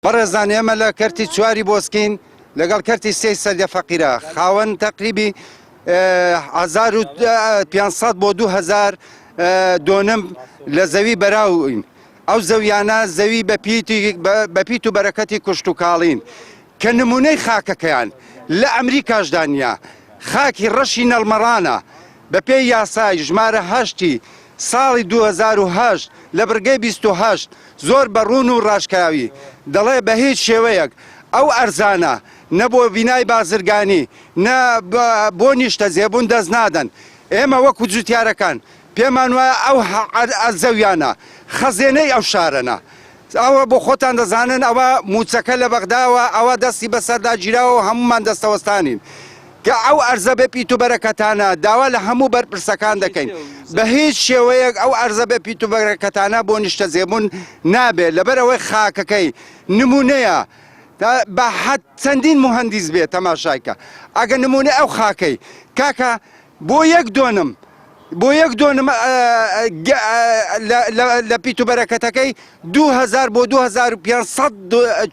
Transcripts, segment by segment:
بەڕێزان ئێمە لە کەرتی چواری بۆسکین لەگەڵ کەرتی سێ سەردە فەقیرە خاوەن تەقریبی 1500 بۆ 2000 دۆنم لە زەوی بەراوین. ئەو زەویانە زەوی بە پیت و بەرەکەتی کوشت و کاڵین کە نمونەی خاکەکەیان لە ئەمریکاشدا نیە. خاکی ڕەشی نەڵمەڕانە بە پێی یاسای ژمارە هەشتی ساڵی 2008 لە بڕگەی 28 زۆر بەڕوون و ڕاشکاوی دەڵێ بە هیچ شێوەیەک ئەو ئەرزانە نە بۆ بینای بازرگانی نە بۆ نیشتە زێبوون دەست نادەن. ئێمە وەکو جوتیارەکان پێمان وایە ئەو زەویانە خەزێنەی ئەو شارەنە. ئەوە بۆ خۆتان دەزانن ئەوە موچەکە لە بەغداوە ئەوە دەستی بەسەردا گیراوە و هەمومان دەستەوەستانین کە ئەو ئەرزە بە پیت و بەرەکەتانە داوا لە هەموو بەرپرسەکان دەکەین. بە هیچ شێوەیەک ئەو ئەرزە بە پیت و بەرەکەتانە بۆ نیشتە زێبوون نابێت لەبەرەوەی خاکەکەی نمونەیە بە حەد چەندین مهندیس بێت تەماشایکە. ئەگە نمونە ئەو خاکەی کاکە بۆ یەک دۆنم لە پیت و بەرەکەتەکەی 2000 بۆ 2500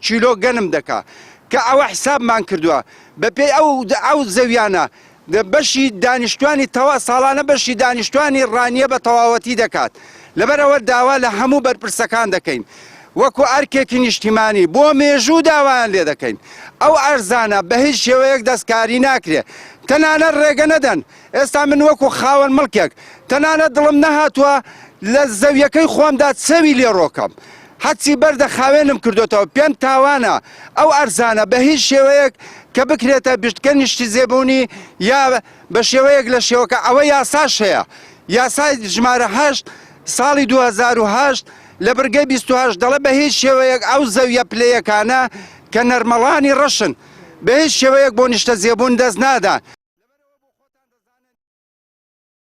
کیلۆ گەنم دەکا کە ئەوە حسابمان کردووە بە پێی ئەو زەویانە بەشی دانیشتوانی ساڵانە بەشی دانیشتوانی ڕانیە بە تەواوەتی دەکات. لەبەرەوە داوا لە هەموو بەرپرسەکان دەکەین وەکو ئەرکێکی نیشتیمانی بۆ مێژوو داوایان لێ دەکەین. ئەو ئەرزانە بە هیچ شێوەیەک دەستکاری ناکرێت تەنانەت ڕێگە نەدەن. ئێستا من وەکو خاوەن مڵکێک تەنانەت دڵم نەهاتووە لە زەویەکەی خۆمدا چەوی لێ ڕۆکەم هەچی بەردە خاوێنم کردوێتەوە. پێم تاوانە ئەو ئەرزانە بە هیچ شێوەیەک کە بکرێتە بشتکە نیشتی زێبوونی یا بە شێوەیەک لە شێوەکە ئەوە یاساش هەیە. یاسای ژمارە 8 ساڵی 2008 لە بڕگەی 28 دەڵێ بە هیچ شێوەیەک ئەو زەویە پلەیەکانە کە نەرمەڵانی ڕەشن بە هیچ شێوەیەک بۆ نیشتە زێبوون دەست نادا.